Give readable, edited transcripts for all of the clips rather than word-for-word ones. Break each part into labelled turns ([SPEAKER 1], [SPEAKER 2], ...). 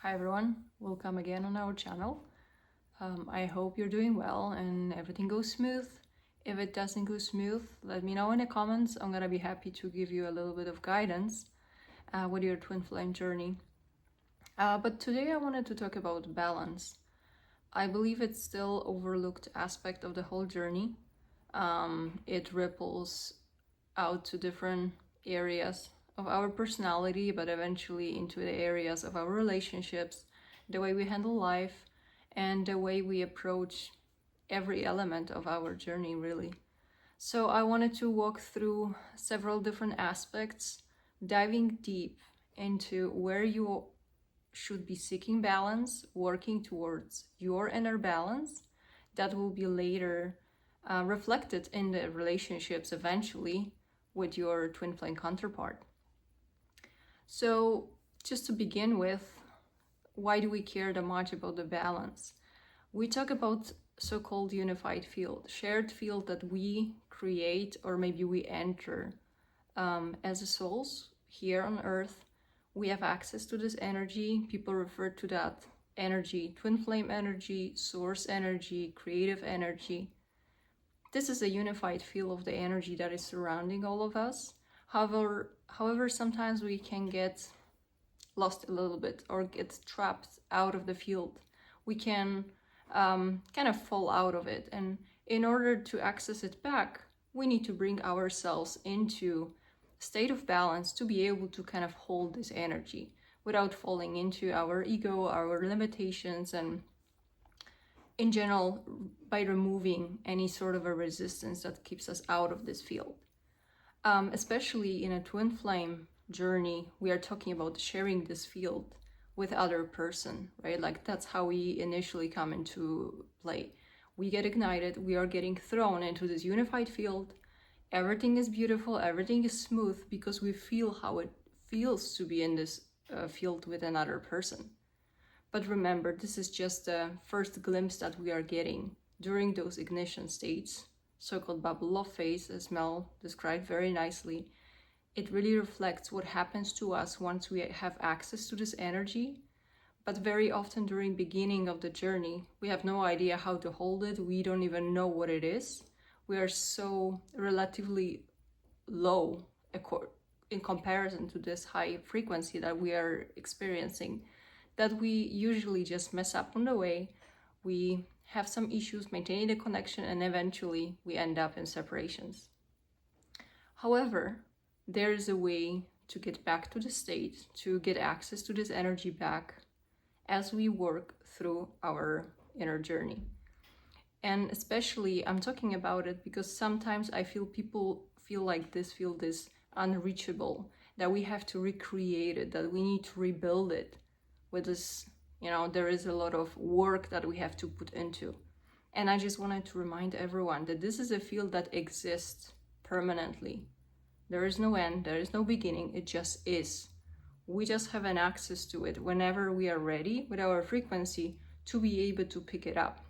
[SPEAKER 1] Hi everyone, welcome again on our channel. I hope you're doing well and everything goes smooth. If it doesn't go smooth, let me know in the comments. I'm gonna be happy to give you a little bit of guidance with your twin flame journey. But today I wanted to talk about balance. I believe it's still overlooked aspect of the whole journey. It ripples out to different areas of our personality, but eventually into the areas of our relationships, the way we handle life, and the way we approach every element of our journey, really. So I wanted to walk through several different aspects, diving deep into where you should be seeking balance, working towards your inner balance that will be later reflected in the relationships eventually with your twin flame counterpart. So just to begin with, why do we care that much about the balance? We talk about so-called unified field, shared field that we create or maybe we enter as a souls here on earth. We have access to this energy. People refer to that energy, twin flame energy, source energy, creative energy. This is a unified field of the energy that is surrounding all of us. However, sometimes we can get lost a little bit or get trapped out of the field. We can kind of fall out of it. And in order to access it back, we need to bring ourselves into a state of balance to be able to kind of hold this energy without falling into our ego, our limitations, and in general, by removing any sort of a resistance that keeps us out of this field. Especially in a twin flame journey, we are talking about sharing this field with other person, right? Like that's how we initially come into play. We get ignited, we are getting thrown into this unified field. Everything is beautiful, everything is smooth because we feel how it feels to be in this field with another person. But remember, this is just the first glimpse that we are getting during those ignition states, so-called bubble love phase, as Mel described very nicely. It really reflects what happens to us once we have access to this energy. But very often during beginning of the journey, we have no idea how to hold it. We don't even know what it is. We are so relatively low in comparison to this high frequency that we are experiencing, that we usually just mess up on the way. We have some issues maintaining the connection, and eventually we end up in separations. However, there is a way to get back to the state, to get access to this energy back as we work through our inner journey. And especially I'm talking about it because sometimes I feel people feel like this field is unreachable, that we have to recreate it, that we need to rebuild it with this, there is a lot of work that we have to put into. And I just wanted to remind everyone that this is a field that exists permanently. There is no end, there is no beginning, it just is. We just have an access to it whenever we are ready with our frequency to be able to pick it up.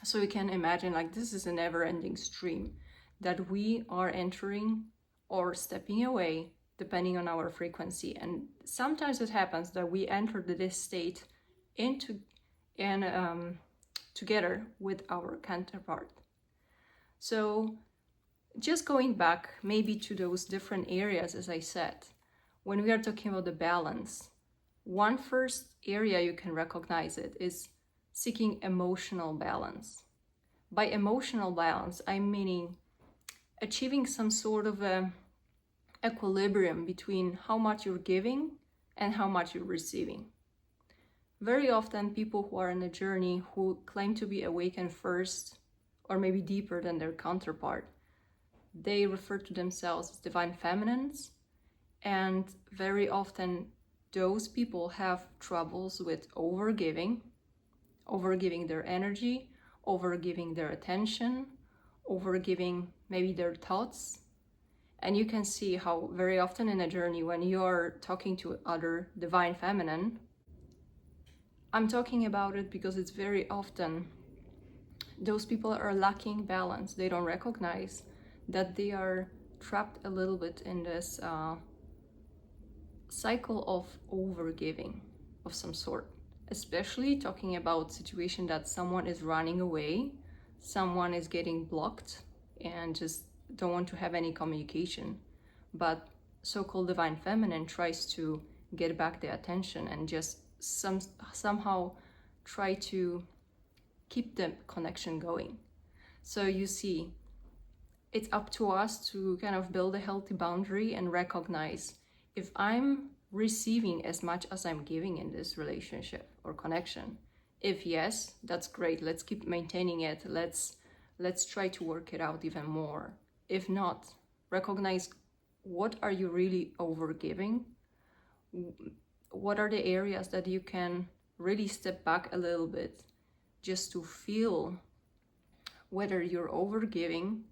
[SPEAKER 1] So you can imagine like this is a never-ending stream that we are entering or stepping away depending on our frequency. And sometimes it happens that we enter this state together with our counterpart. So just going back maybe to those different areas, as I said, when we are talking about the balance, one first area you can recognize it is seeking emotional balance. By emotional balance, I'm meaning achieving some sort of a equilibrium between how much you're giving and how much you're receiving. Very often people who are in a journey who claim to be awakened first or maybe deeper than their counterpart, they refer to themselves as divine feminines, and very often those people have troubles with overgiving their energy, overgiving their attention, overgiving maybe their thoughts. And you can see how very often in a journey when you're talking to other divine feminine, I'm talking about it because it's very often those people are lacking balance. They don't recognize that they are trapped a little bit in this cycle of overgiving. of some sort, especially talking about situation that someone is running away, someone is getting blocked and just don't want to have any communication. But so-called divine feminine tries to get back the attention and just somehow try to keep the connection going. So you see, it's up to us to kind of build a healthy boundary and recognize if I'm receiving as much as I'm giving in this relationship or connection. If yes, that's great. Let's keep maintaining it. Let's try to work it out even more. If not, recognize what are you really overgiving? What are the areas that you can really step back a little bit just to feel whether you're overgiving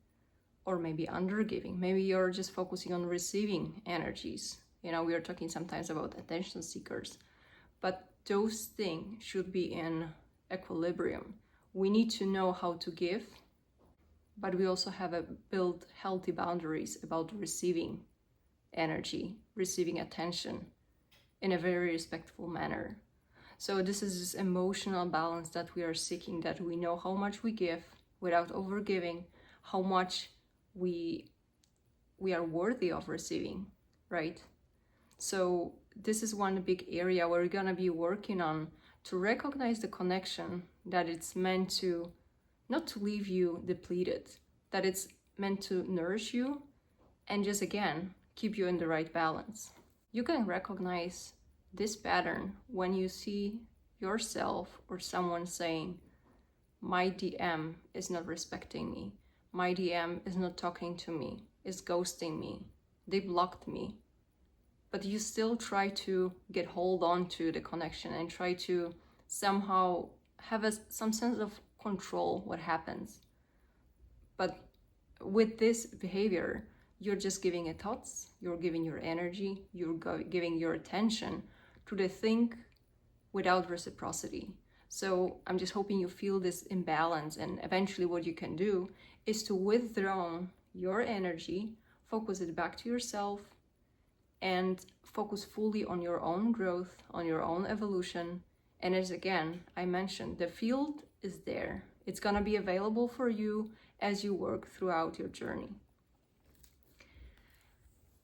[SPEAKER 1] or maybe undergiving. Maybe you're just focusing on receiving energies. We are talking sometimes about attention seekers, but those things should be in equilibrium. We need to know how to give, but we also have to build healthy boundaries about receiving energy, receiving attention in a very respectful manner. So this is this emotional balance that we are seeking, that we know how much we give without overgiving, how much we are worthy of receiving, right? So this is one big area where we're gonna be working on to recognize the connection, that it's meant to not to leave you depleted, that it's meant to nourish you and just again keep you in the right balance. You can recognize this pattern when you see yourself or someone saying, my DM is not respecting me, my DM is not talking to me, is ghosting me, they blocked me. But you still try to get hold on to the connection and try to somehow have some sense of control what happens. But with this behavior, you're just giving it thoughts, you're giving your energy, you're giving your attention to the thing without reciprocity. So I'm just hoping you feel this imbalance, and eventually what you can do is to withdraw your energy, focus it back to yourself, and focus fully on your own growth, on your own evolution. And as again, I mentioned, the field is there. It's gonna be available for you as you work throughout your journey.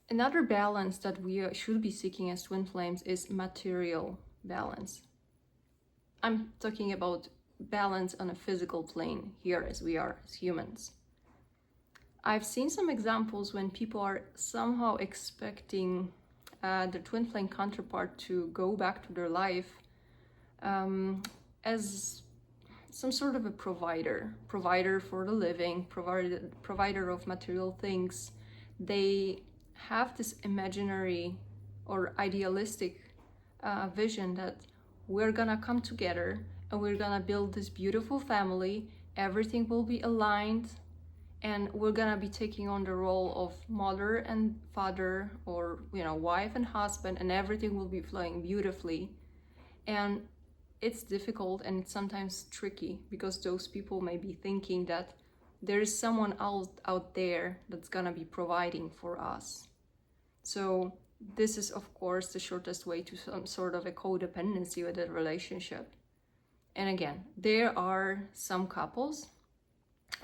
[SPEAKER 1] Another balance that we should be seeking as twin flames is material balance. I'm talking about balance on a physical plane here as we are as humans. I've seen some examples when people are somehow expecting the twin flame counterpart to go back to their life as some sort of a provider for the living, provider of material things. They have this imaginary or idealistic vision that we're gonna come together and we're gonna build this beautiful family, everything will be aligned, and we're gonna be taking on the role of mother and father, or wife and husband, and everything will be flowing beautifully. And it's difficult and it's sometimes tricky because those people may be thinking that there is someone else out there that's gonna be providing for us. So this is of course the shortest way to some sort of a codependency with a relationship. And again, there are some couples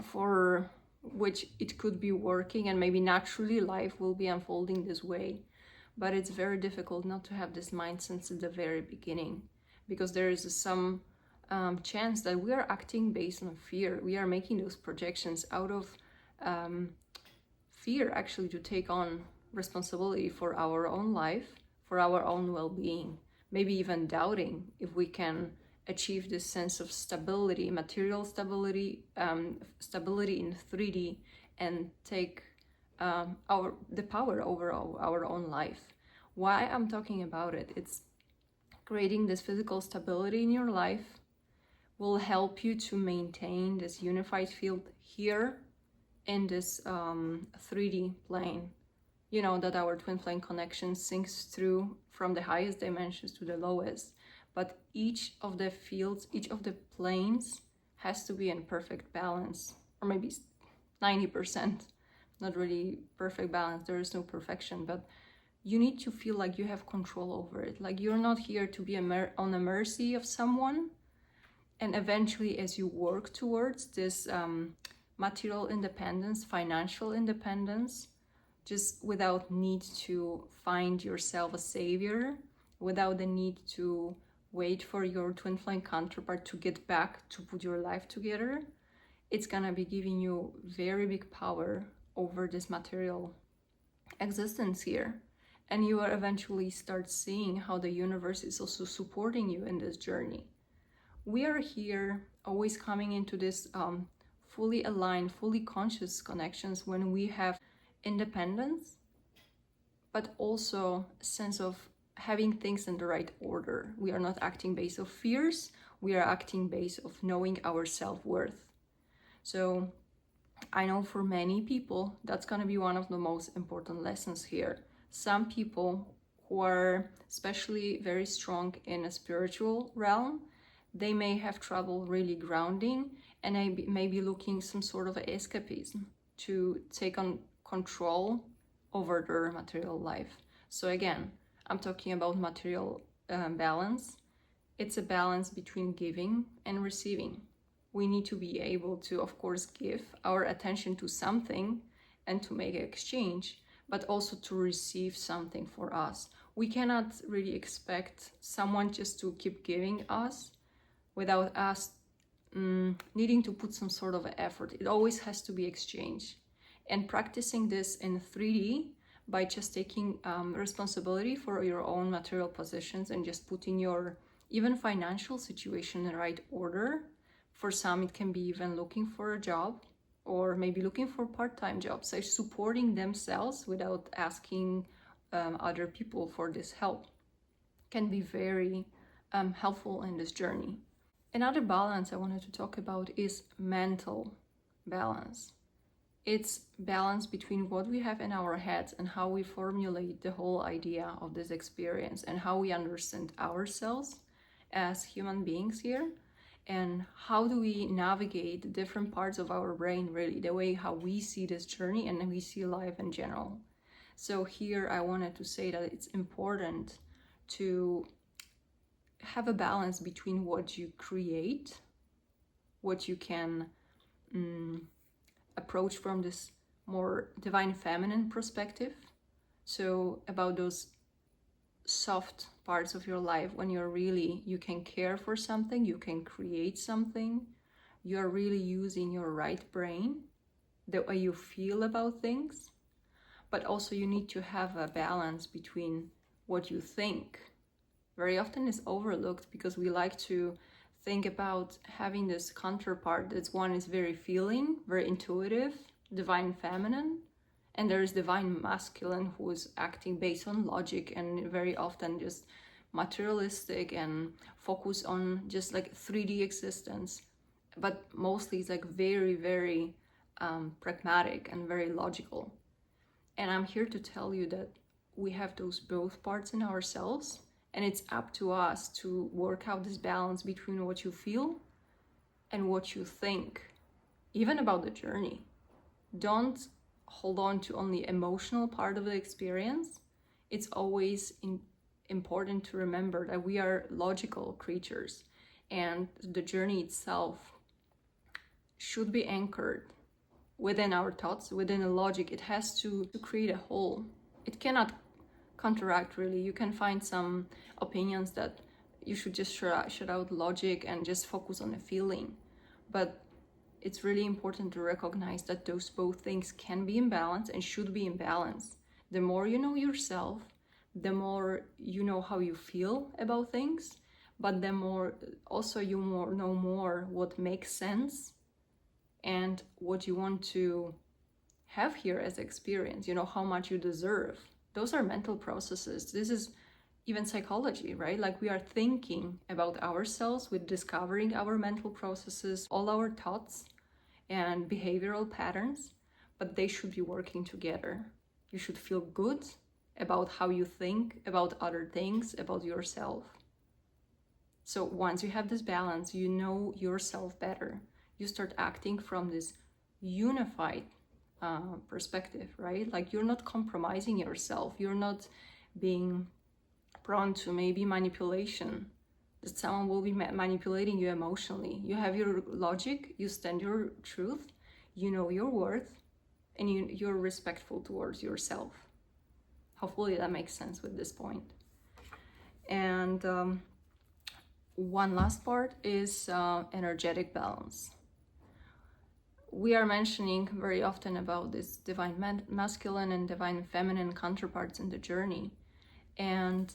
[SPEAKER 1] for which it could be working and maybe naturally life will be unfolding this way, but it's very difficult not to have this mind since the very beginning, because there is some chance that we are acting based on fear. We are making those projections out of fear actually to take on responsibility for our own life, for our own well-being, maybe even doubting if we can achieve this sense of stability, material stability, stability in 3D, and take the power over our own life. Why I'm talking about it, it's creating this physical stability in your life will help you to maintain this unified field here in this 3D plane. That our twin flame connection sinks through from the highest dimensions to the lowest. But each of the fields, each of the planes has to be in perfect balance, or maybe 90%, not really perfect balance, there is no perfection, but you need to feel like you have control over it. Like you're not here to be on the mercy of someone. And eventually, as you work towards this material independence, financial independence, just without need to find yourself a savior, without the need to wait for your twin flame counterpart to get back to put your life together, it's gonna be giving you very big power over this material existence here. And you will eventually start seeing how the universe is also supporting you in this journey. We are here always coming into this fully aligned, fully conscious connections when we have independence, but also a sense of having things in the right order. We are not acting based of fears, we are acting based of knowing our self-worth. So I know for many people, that's going to be one of the most important lessons here. Some people who are especially very strong in a spiritual realm, they may have trouble really grounding, and may be looking some sort of escapism to take on control over their material life. So again, I'm talking about material balance. It's a balance between giving and receiving. We need to be able to, of course, give our attention to something and to make an exchange, but also to receive something for us. We cannot really expect someone just to keep giving us without us needing to put some sort of effort. It always has to be exchange. And practicing this in 3D by just taking responsibility for your own material possessions and just putting your even financial situation in the right order. For some, it can be even looking for a job, or maybe looking for part-time jobs, so supporting themselves without asking other people for this help can be very helpful in this journey. Another balance I wanted to talk about is mental balance. It's balance between what we have in our heads and how we formulate the whole idea of this experience and how we understand ourselves as human beings here, and how do we navigate different parts of our brain, really, the way how we see this journey and we see life in general. So here I wanted to say that it's important to have a balance between what you create, what you can approach from this more divine feminine perspective. So about those soft parts of your life when you can care for something, you can create something, you're really using your right brain, the way you feel about things. But also you need to have a balance between what you think. Very often is overlooked because we like to think about having this counterpart that's one is very feeling, very intuitive, divine feminine, and there is divine masculine who is acting based on logic and very often just materialistic and focus on just like 3D existence. But mostly it's like very, very pragmatic and very logical. And I'm here to tell you that we have those both parts in ourselves, and it's up to us to work out this balance between what you feel and what you think, even about the journey. Don't hold on to only emotional part of the experience. It's always important to remember that we are logical creatures, and the journey itself should be anchored within our thoughts, within a logic. It has to create a whole. It cannot counteract, really. You can find some opinions that you should just shut out logic and just focus on the feeling. But it's really important to recognize that those both things can be in balance and should be in balance. The more you know yourself, the more you know how you feel about things, but the more also you know more what makes sense and what you want to have here as experience, how much you deserve. Those are mental processes. This is even psychology, right? Like we are thinking about ourselves with discovering our mental processes, all our thoughts and behavioral patterns, but they should be working together. You should feel good about how you think about other things, about yourself. So once you have this balance, you know yourself better. You start acting from this unified perspective, right? Like you're not compromising yourself. You're not being prone to maybe manipulation, that someone will be manipulating you emotionally. You have your logic, you stand your truth, you know your worth, and you're respectful towards yourself. Hopefully that makes sense with this point. And one last part is energetic balance. We are mentioning very often about this divine masculine and divine feminine counterparts in the journey. And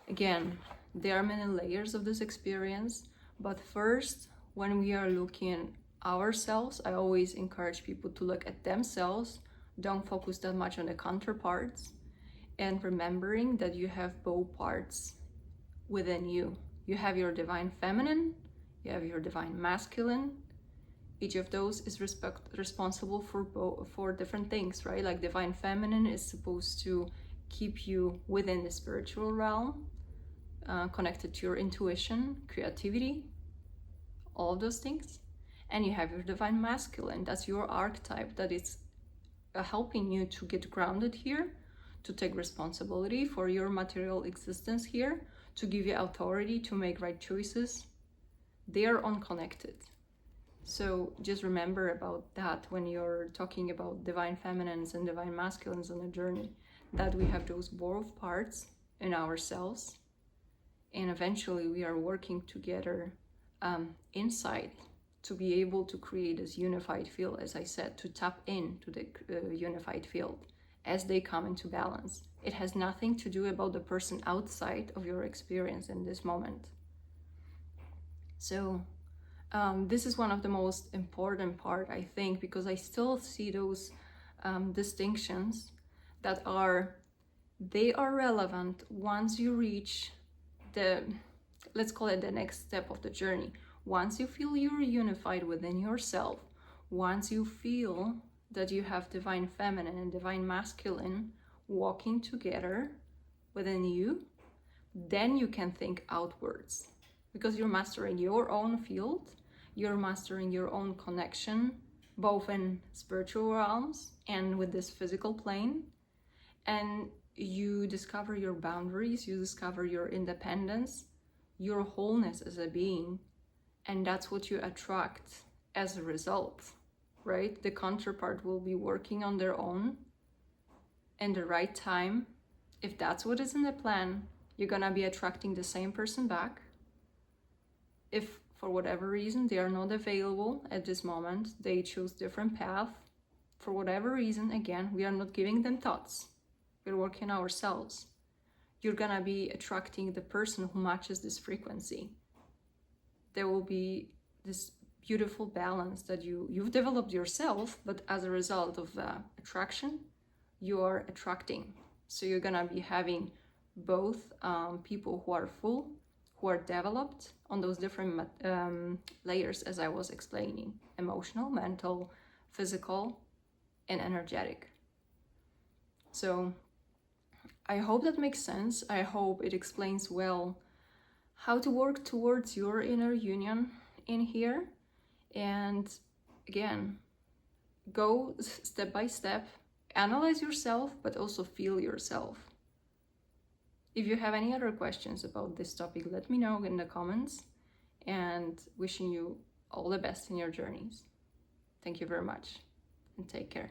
[SPEAKER 1] again, there are many layers of this experience, but first, when we are looking at ourselves, I always encourage people to look at themselves. Don't focus that much on the counterparts, and remembering that you have both parts within you. You have your divine feminine, you have your divine masculine. Each of those is responsible for different things, right? Like divine feminine is supposed to keep you within the spiritual realm, connected to your intuition, creativity, all of those things. And you have your divine masculine, that's your archetype, that is helping you to get grounded here, to take responsibility for your material existence here, to give you authority to make right choices. They are unconnected. So just remember about that when you're talking about divine feminines and divine masculines on the journey, that we have those both parts in ourselves, and eventually we are working together inside to be able to create this unified field, as I said, to tap into the unified field as they come into balance. It has nothing to do about the person outside of your experience in this moment. So this is one of the most important part, I think, because I still see those distinctions that are relevant once you reach the, let's call it the next step of the journey. Once you feel you're unified within yourself, once you feel that you have divine feminine and divine masculine walking together within you, then you can think outwards, because you're mastering your own field, you're mastering your own connection, both in spiritual realms and with this physical plane, and you discover your boundaries, you discover your independence, your wholeness as a being, and that's what you attract as a result, right? The counterpart will be working on their own in the right time. If that's what is in the plan, you're gonna be attracting the same person back. If for whatever reason they are not available at this moment, they choose different path, for whatever reason, again, we are not giving them thoughts, we're working ourselves. You're gonna be attracting the person who matches this frequency. There will be this beautiful balance that you've developed yourself, but as a result of the attraction, you are attracting. So you're gonna be having both people who are full, who are developed on those different layers, as I was explaining: emotional, mental, physical, and energetic. So I hope that makes sense. I hope it explains well how to work towards your inner union in here. And again, go step by step, analyze yourself, but also feel yourself. If you have any other questions about this topic, let me know in the comments, and wishing you all the best in your journeys. Thank you very much, and take care.